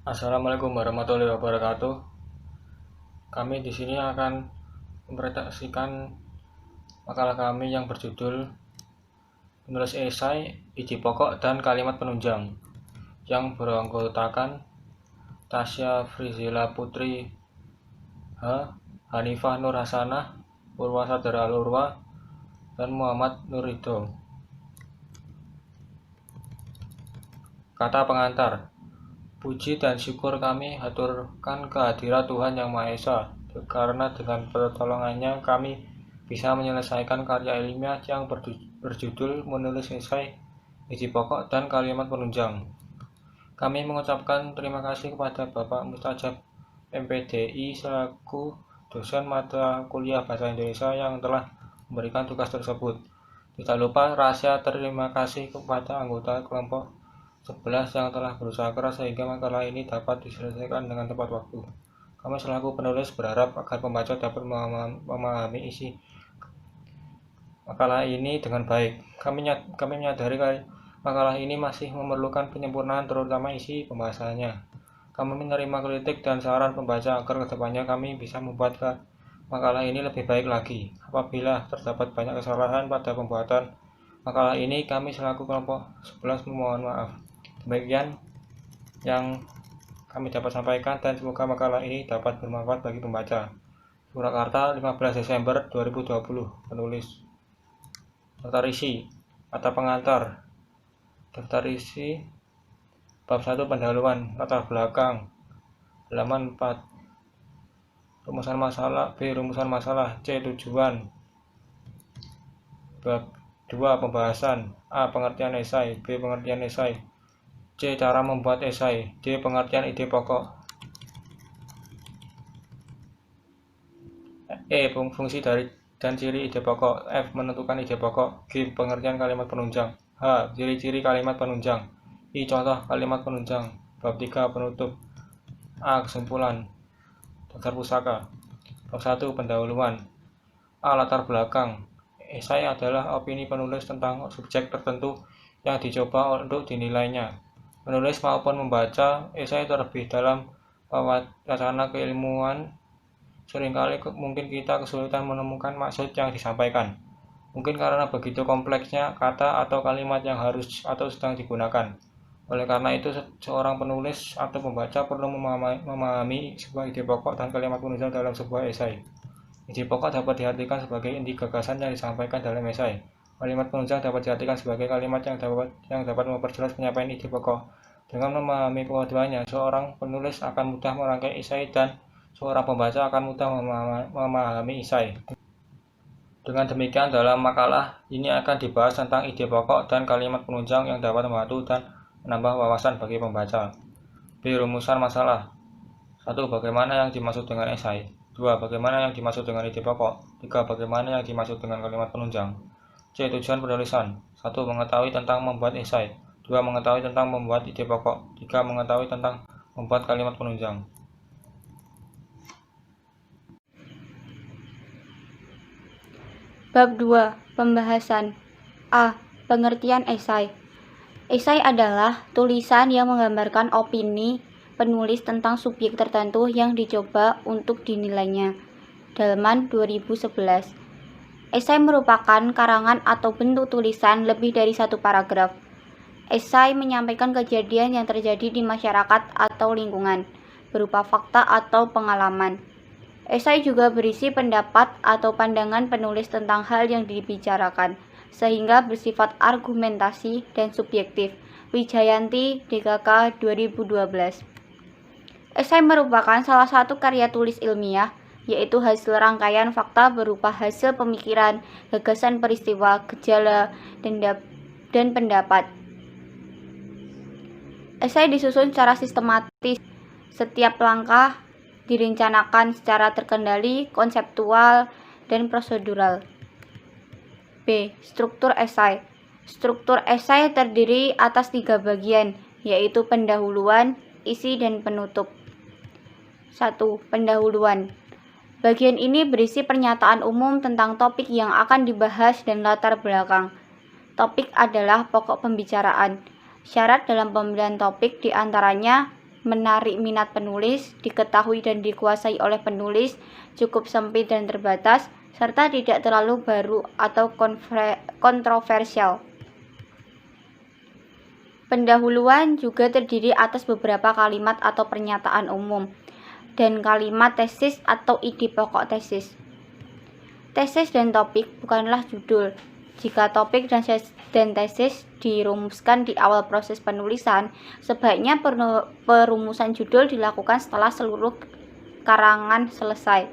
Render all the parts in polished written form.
Assalamualaikum warahmatullahi wabarakatuh. Kami di sini akan mempresentasikan makalah kami yang berjudul Menulis Esai, Ide Pokok dan Kalimat Penunjang, yang beranggotakan Tasya Frizila Putri Hanifah Nur Hasanah, Purwasadara Alurwa, dan Muhammad Nurridho. Kata pengantar. Puji dan syukur kami haturkan kehadirat Tuhan Yang Maha Esa, karena dengan pertolongannya kami bisa menyelesaikan karya ilmiah yang berjudul Menulis Esai, Ide Pokok dan Kalimat Penunjang. Kami mengucapkan terima kasih kepada Bapak Mustajab MPDI selaku dosen mata kuliah Bahasa Indonesia yang telah memberikan tugas tersebut. Tidak lupa rahasia terima kasih kepada anggota kelompok 11 yang telah berusaha keras sehingga makalah ini dapat diselesaikan dengan tepat waktu. Kami selaku penulis berharap agar pembaca dapat memahami isi makalah ini dengan baik. Kami menyadari makalah ini masih memerlukan penyempurnaan terutama isi pembahasannya. Kami menerima kritik dan saran pembaca agar kedepannya kami bisa membuat makalah ini lebih baik lagi. Apabila terdapat banyak kesalahan pada pembuatan makalah ini, kami selaku kelompok 11 memohon maaf. Demikian yang kami dapat sampaikan dan semoga makalah ini dapat bermanfaat bagi pembaca. Surakarta, 15 Desember 2020. Penulis. Daftar isi. Kata pengantar. Daftar isi. Bab 1 pendahuluan. Latar belakang. Halaman 4. Rumusan masalah. B. Rumusan masalah. C. Tujuan. Bab 2 pembahasan. A. Pengertian esai. B. Pengertian esai. C. Cara membuat esai. D. Pengertian ide pokok. E. Fungsi dari dan ciri ide pokok. F. Menentukan ide pokok. G. Pengertian kalimat penunjang. H. Ciri-ciri kalimat penunjang. I. Contoh kalimat penunjang. Bab 3 penutup. A. Kesimpulan. Daftar pusaka. Bab 1 pendahuluan. A. Latar belakang. Esai adalah opini penulis tentang subjek tertentu yang dicoba untuk dinilainya. Menulis maupun membaca esai terlebih dalam wacana keilmuan, seringkali mungkin kita kesulitan menemukan maksud yang disampaikan. Mungkin karena begitu kompleksnya kata atau kalimat yang harus atau sedang digunakan. Oleh karena itu, seorang penulis atau pembaca perlu memahami sebuah ide pokok dan kalimat penunjang dalam sebuah esai. Ide pokok dapat diartikan sebagai inti gagasan yang disampaikan dalam esai. Kalimat penunjang dapat diartikan sebagai kalimat yang dapat memperjelas penyampaian ide pokok. Dengan memahami keduanya, seorang penulis akan mudah merangkai esai dan seorang pembaca akan mudah memahami esai. Dengan demikian, dalam makalah ini akan dibahas tentang ide pokok dan kalimat penunjang yang dapat membantu dan menambah wawasan bagi pembaca. B. Rumusan masalah. 1. Bagaimana yang dimaksud dengan esai. 2. Bagaimana yang dimaksud dengan ide pokok. 3. Bagaimana yang dimaksud dengan kalimat penunjang. C. Tujuan penulisan. 1. Mengetahui tentang membuat esai. 2. Mengetahui tentang membuat ide pokok. 3. Mengetahui tentang membuat kalimat penunjang. Bab 2. Pembahasan. A. Pengertian esai. Esai adalah tulisan yang menggambarkan opini penulis tentang subjek tertentu yang dicoba untuk dinilainya. Dalaman 2011. Esai merupakan karangan atau bentuk tulisan lebih dari satu paragraf. Esai menyampaikan kejadian yang terjadi di masyarakat atau lingkungan, berupa fakta atau pengalaman. Esai juga berisi pendapat atau pandangan penulis tentang hal yang dibicarakan, sehingga bersifat argumentasi dan subjektif. Wijayanti, DKK 2012. Esai merupakan salah satu karya tulis ilmiah, yaitu hasil rangkaian fakta berupa hasil pemikiran, gagasan peristiwa, gejala, dan pendapat. Esai disusun secara sistematis. Setiap langkah direncanakan secara terkendali, konseptual, dan prosedural. B. Struktur esai. Struktur esai terdiri atas 3 bagian, yaitu pendahuluan, isi, dan penutup. 1. Pendahuluan. Bagian ini berisi pernyataan umum tentang topik yang akan dibahas dan latar belakang. Topik adalah pokok pembicaraan. Syarat dalam pemilihan topik diantaranya menarik minat penulis, diketahui dan dikuasai oleh penulis, cukup sempit dan terbatas, serta tidak terlalu baru atau kontroversial. Pendahuluan juga terdiri atas beberapa kalimat atau pernyataan umum, dan kalimat tesis atau ide pokok tesis. Tesis dan topik bukanlah judul. Jika topik dan tesis dirumuskan di awal proses penulisan, sebaiknya perumusan judul dilakukan setelah seluruh karangan selesai.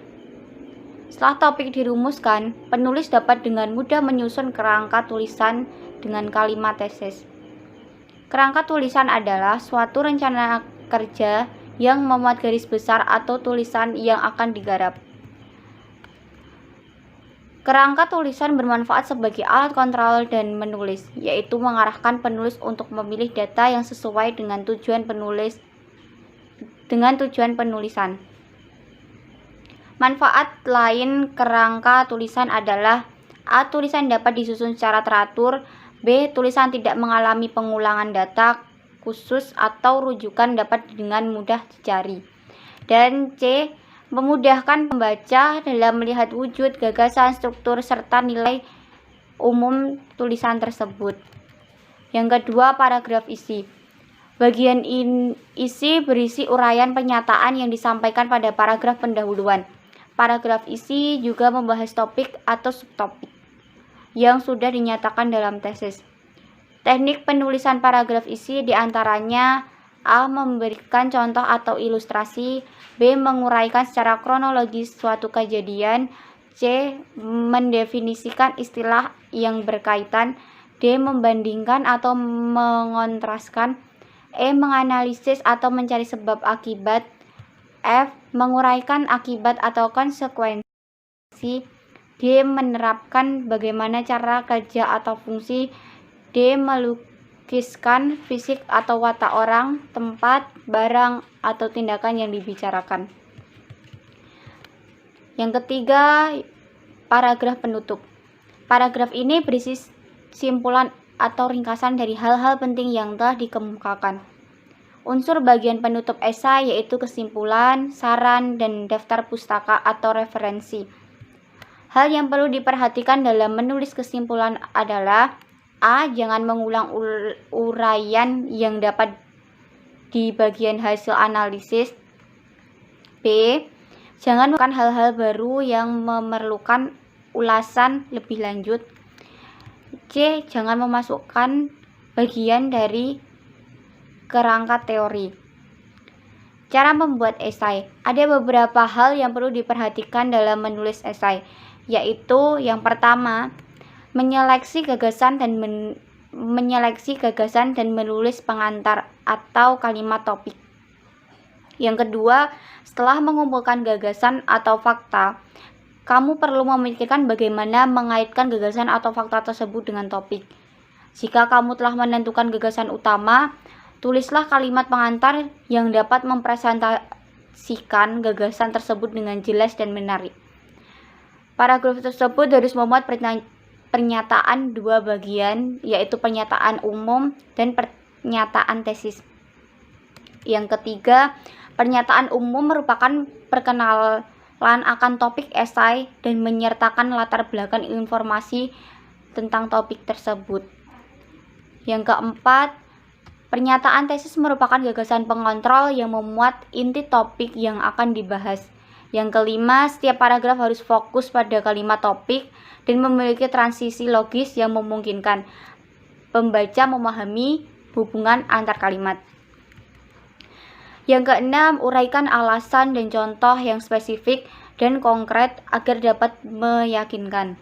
Setelah topik dirumuskan, penulis dapat dengan mudah menyusun kerangka tulisan dengan kalimat tesis. Kerangka tulisan adalah suatu rencana kerja yang memuat garis besar atau tulisan yang akan digarap. Kerangka tulisan bermanfaat sebagai alat kontrol dan menulis, yaitu mengarahkan penulis untuk memilih data yang sesuai dengan tujuan penulisan. Manfaat lain kerangka tulisan adalah: A. Tulisan dapat disusun secara teratur. B. Tulisan tidak mengalami pengulangan data khusus atau rujukan dapat dengan mudah dicari. Dan C. Memudahkan pembaca dalam melihat wujud, gagasan, struktur, serta nilai umum tulisan tersebut. Yang kedua, paragraf isi. Bagian isi berisi uraian pernyataan yang disampaikan pada paragraf pendahuluan. Paragraf isi juga membahas topik atau subtopik yang sudah dinyatakan dalam tesis. Teknik penulisan paragraf isi diantaranya: A. Memberikan contoh atau ilustrasi. B. Menguraikan secara kronologis suatu kejadian. C. Mendefinisikan istilah yang berkaitan. D. Membandingkan atau mengontraskan. E. Menganalisis atau mencari sebab akibat. F. Menguraikan akibat atau konsekuensi. D. Menerapkan bagaimana cara kerja atau fungsi. D. Melukiskan fisik atau watak orang, tempat, barang, atau tindakan yang dibicarakan. Yang ketiga, paragraf penutup. Paragraf ini berisi simpulan atau ringkasan dari hal-hal penting yang telah dikemukakan. Unsur bagian penutup esai yaitu kesimpulan, saran, dan daftar pustaka atau referensi. Hal yang perlu diperhatikan dalam menulis kesimpulan adalah: A. Jangan mengulang uraian yang dapat di bagian hasil analisis. B. Jangan melakukan hal-hal baru yang memerlukan ulasan lebih lanjut. C. Jangan memasukkan bagian dari kerangka teori. Cara membuat esai. Ada beberapa hal yang perlu diperhatikan dalam menulis esai, yaitu yang pertama, menyeleksi gagasan dan menulis pengantar atau kalimat topik. Yang kedua, setelah mengumpulkan gagasan atau fakta, kamu perlu memikirkan bagaimana mengaitkan gagasan atau fakta tersebut dengan topik. Jika kamu telah menentukan gagasan utama, tulislah kalimat pengantar yang dapat mempresentasikan gagasan tersebut dengan jelas dan menarik. Paragraf tersebut harus memuat pernyataan dua bagian, yaitu pernyataan umum dan pernyataan tesis. Yang ketiga, pernyataan umum merupakan perkenalan akan topik esai dan menyertakan latar belakang informasi tentang topik tersebut. Yang keempat, pernyataan tesis merupakan gagasan pengontrol yang memuat inti topik yang akan dibahas. Yang kelima, setiap paragraf harus fokus pada kalimat topik dan memiliki transisi logis yang memungkinkan pembaca memahami hubungan antar kalimat. Yang keenam, uraikan alasan dan contoh yang spesifik dan konkret agar dapat meyakinkan.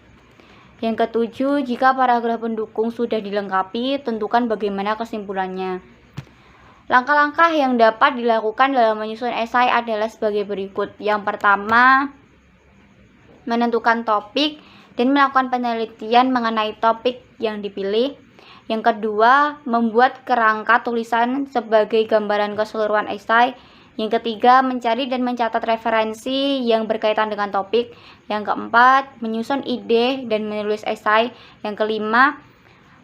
Yang ketujuh, jika paragraf pendukung sudah dilengkapi, tentukan bagaimana kesimpulannya. Langkah-langkah yang dapat dilakukan dalam menyusun esai adalah sebagai berikut. Yang pertama, menentukan topik dan melakukan penelitian mengenai topik yang dipilih. Yang kedua, membuat kerangka tulisan sebagai gambaran keseluruhan esai. Yang ketiga, mencari dan mencatat referensi yang berkaitan dengan topik. Yang keempat, menyusun ide dan menulis esai. Yang kelima,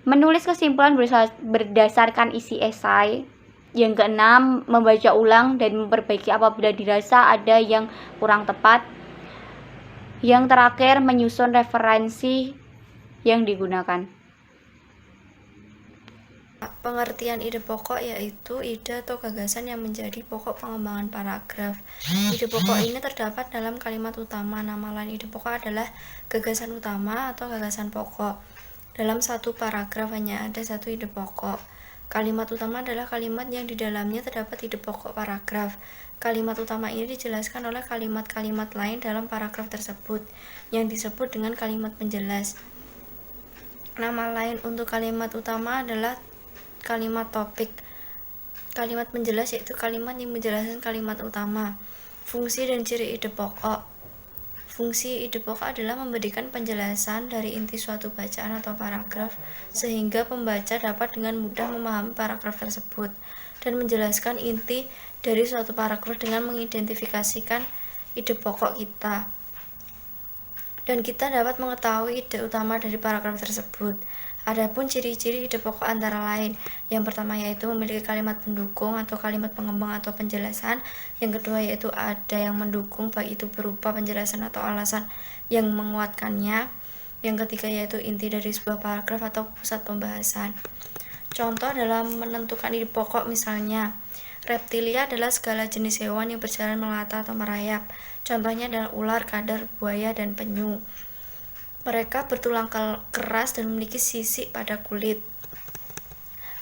menulis kesimpulan berdasarkan isi esai. Yang keenam, membaca ulang dan memperbaiki apabila dirasa ada yang kurang tepat. Yang terakhir, menyusun referensi yang digunakan. Pengertian ide pokok yaitu ide atau gagasan yang menjadi pokok pengembangan paragraf. Ide pokok ini terdapat dalam kalimat utama. Nama lain ide pokok adalah gagasan utama atau gagasan pokok. Dalam satu paragraf hanya ada satu ide pokok. Kalimat utama adalah kalimat yang di dalamnya terdapat ide pokok paragraf. Kalimat utama ini dijelaskan oleh kalimat-kalimat lain dalam paragraf tersebut, yang disebut dengan kalimat penjelas. Nama lain untuk kalimat utama adalah kalimat topik. Kalimat penjelas yaitu kalimat yang menjelaskan kalimat utama. Fungsi dan ciri ide pokok. Fungsi ide pokok adalah memberikan penjelasan dari inti suatu bacaan atau paragraf sehingga pembaca dapat dengan mudah memahami paragraf tersebut, dan menjelaskan inti dari suatu paragraf dengan mengidentifikasikan ide pokok kita. Dan kita dapat mengetahui ide utama dari paragraf tersebut. Adapun ciri-ciri ide pokok antara lain, yang pertama yaitu memiliki kalimat pendukung atau kalimat pengembang atau penjelasan. Yang kedua yaitu ada yang mendukung, baik itu berupa penjelasan atau alasan yang menguatkannya. Yang ketiga yaitu inti dari sebuah paragraf atau pusat pembahasan. Contoh dalam menentukan ide pokok misalnya, reptilia adalah segala jenis hewan yang berjalan melata atau merayap. Contohnya adalah ular, kadal, buaya, dan penyu. Mereka bertulang keras dan memiliki sisik pada kulit.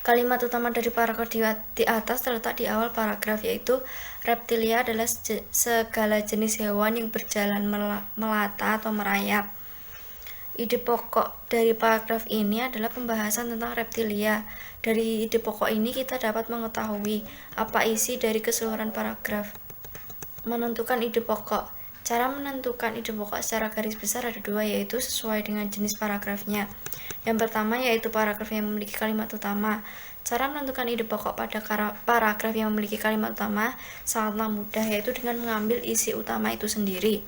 Kalimat utama dari paragraf di atas terletak di awal paragraf, yaitu reptilia adalah segala jenis hewan yang berjalan melata atau merayap. Ide pokok dari paragraf ini adalah pembahasan tentang reptilia. Dari ide pokok ini kita dapat mengetahui apa isi dari keseluruhan paragraf. Menentukan ide pokok. Cara menentukan ide pokok secara garis besar ada dua, yaitu sesuai dengan jenis paragrafnya. Yang pertama yaitu paragraf yang memiliki kalimat utama. Cara menentukan ide pokok pada paragraf yang memiliki kalimat utama sangatlah mudah, yaitu dengan mengambil isi utama itu sendiri.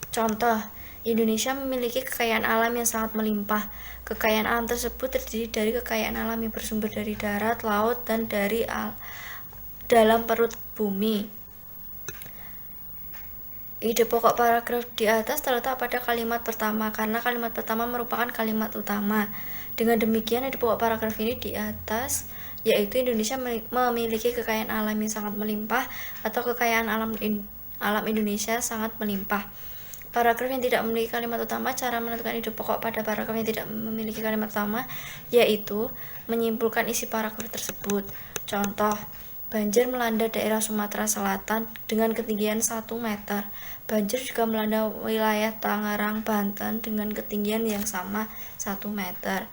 Contoh, Indonesia memiliki kekayaan alam yang sangat melimpah. Kekayaan alam tersebut terdiri dari kekayaan alam yang bersumber dari darat, laut, dan dari dalam perut bumi. Ide pokok paragraf di atas terletak pada kalimat pertama, karena kalimat pertama merupakan kalimat utama. Dengan demikian, ide pokok paragraf ini di atas yaitu Indonesia memiliki kekayaan alam yang sangat melimpah, atau kekayaan alam Indonesia sangat melimpah. Paragraf yang tidak memiliki kalimat utama. Cara menentukan ide pokok pada paragraf yang tidak memiliki kalimat utama yaitu menyimpulkan isi paragraf tersebut. Contoh, banjir melanda daerah Sumatera Selatan dengan ketinggian 1 meter. Banjir juga melanda wilayah Tangerang, Banten dengan ketinggian yang sama 1 meter.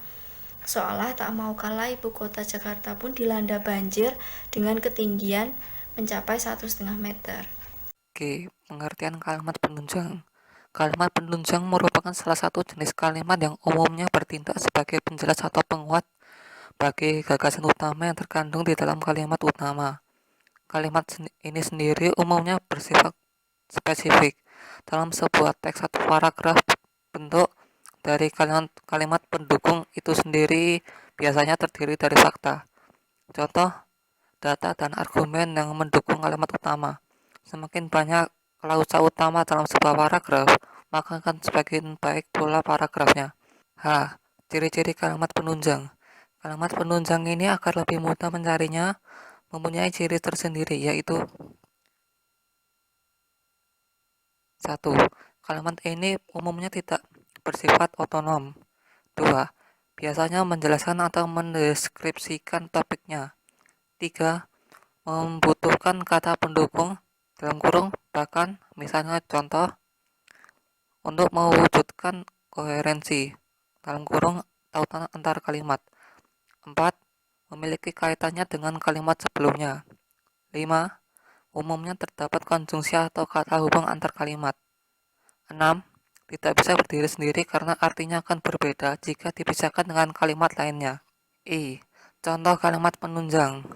Seolah tak mau kalah, ibu kota Jakarta pun dilanda banjir dengan ketinggian mencapai 1,5 meter. Oke, pengertian kalimat penunjang. Kalimat penunjang merupakan salah satu jenis kalimat yang umumnya bertindak sebagai penjelas atau penguat bagi gagasan utama yang terkandung di dalam kalimat utama. Kalimat ini sendiri umumnya bersifat spesifik. Dalam sebuah teks atau paragraf, bentuk dari kalimat pendukung itu sendiri biasanya terdiri dari fakta. Contoh, data dan argumen yang mendukung kalimat utama. Semakin banyak klausa utama dalam sebuah paragraf, maka akan semakin baik pula paragrafnya. Ciri-ciri kalimat penunjang. Kalimat penunjang ini agar lebih mudah mencarinya mempunyai ciri tersendiri, yaitu 1. Kalimat ini umumnya tidak bersifat otonom. 2. Biasanya menjelaskan atau mendeskripsikan topiknya. 3. Membutuhkan kata pendukung dalam kurung bahkan, misalnya contoh, untuk mewujudkan koherensi dalam kurung tautan antar kalimat. 4. Memiliki kaitannya dengan kalimat sebelumnya. 5. Umumnya terdapat konjungsi atau kata hubung antar kalimat. 6. Tidak bisa berdiri sendiri karena artinya akan berbeda jika dipisahkan dengan kalimat lainnya. Contoh kalimat penunjang.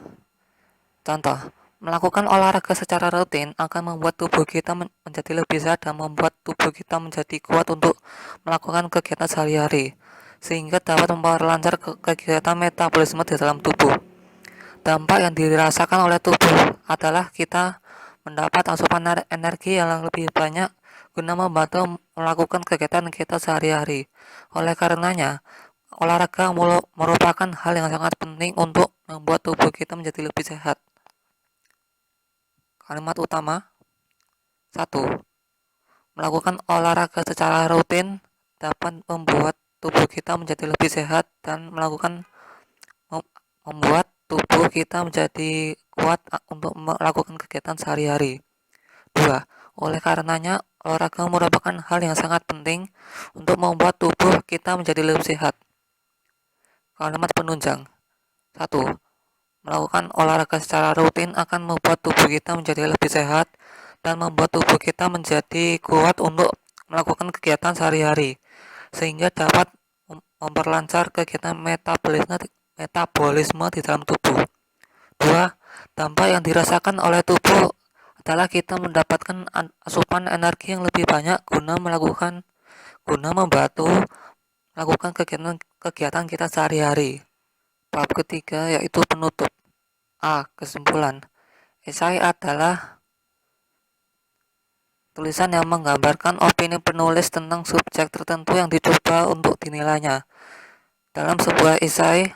Contoh, melakukan olahraga secara rutin akan membuat tubuh kita menjadi lebih sehat dan membuat tubuh kita menjadi kuat untuk melakukan kegiatan sehari-hari, sehingga dapat memperlancar kegiatan metabolisme di dalam tubuh. Dampak yang dirasakan oleh tubuh adalah kita mendapat asupan energi yang lebih banyak guna membantu melakukan kegiatan kita sehari-hari. Oleh karenanya, olahraga merupakan hal yang sangat penting untuk membuat tubuh kita menjadi lebih sehat. Kalimat utama 1. Melakukan olahraga secara rutin dapat membuat tubuh kita menjadi lebih sehat dan membuat tubuh kita menjadi kuat untuk melakukan kegiatan sehari-hari. 2. Oleh karenanya, olahraga merupakan hal yang sangat penting untuk membuat tubuh kita menjadi lebih sehat. Kalimat penunjang 1. Melakukan olahraga secara rutin akan membuat tubuh kita menjadi lebih sehat dan membuat tubuh kita menjadi kuat untuk melakukan kegiatan sehari-hari, sehingga dapat memperlancar kegiatan metabolisme di dalam tubuh. 2. Dampak yang dirasakan oleh tubuh adalah kita mendapatkan asupan energi yang lebih banyak guna membantu melakukan kegiatan kita sehari-hari. Bab ketiga yaitu penutup. A. Kesimpulan. Esai adalah tulisan yang menggambarkan opini penulis tentang subjek tertentu yang dicoba untuk dinilainya. Dalam sebuah esai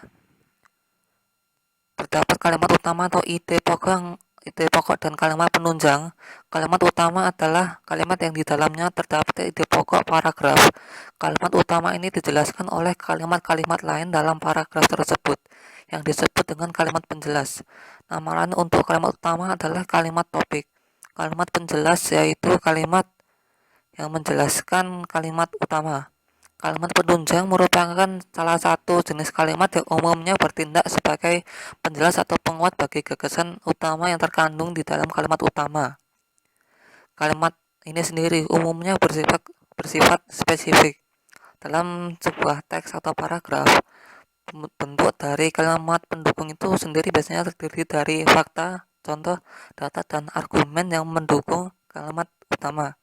terdapat kalimat utama atau ide pokok dan kalimat penunjang. Kalimat utama adalah kalimat yang di dalamnya terdapat ide pokok paragraf. Kalimat utama ini dijelaskan oleh kalimat-kalimat lain dalam paragraf tersebut yang disebut dengan kalimat penjelas. Nama lain untuk kalimat utama adalah kalimat topik. Kalimat penjelas yaitu kalimat yang menjelaskan kalimat utama. Kalimat penunjang merupakan salah satu jenis kalimat yang umumnya bertindak sebagai penjelas atau penguat bagi gagasan utama yang terkandung di dalam kalimat utama. Kalimat ini sendiri umumnya bersifat spesifik. Dalam sebuah teks atau paragraf, bentuk dari kalimat pendukung itu sendiri biasanya terdiri dari fakta, contoh, data, dan argumen yang mendukung kalimat utama.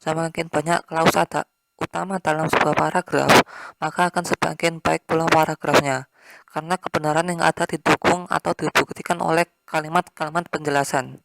Semakin banyak klausa utama dalam sebuah paragraf, maka akan semakin baik pula paragrafnya, karena kebenaran yang ada didukung atau dibuktikan oleh kalimat-kalimat penjelasan.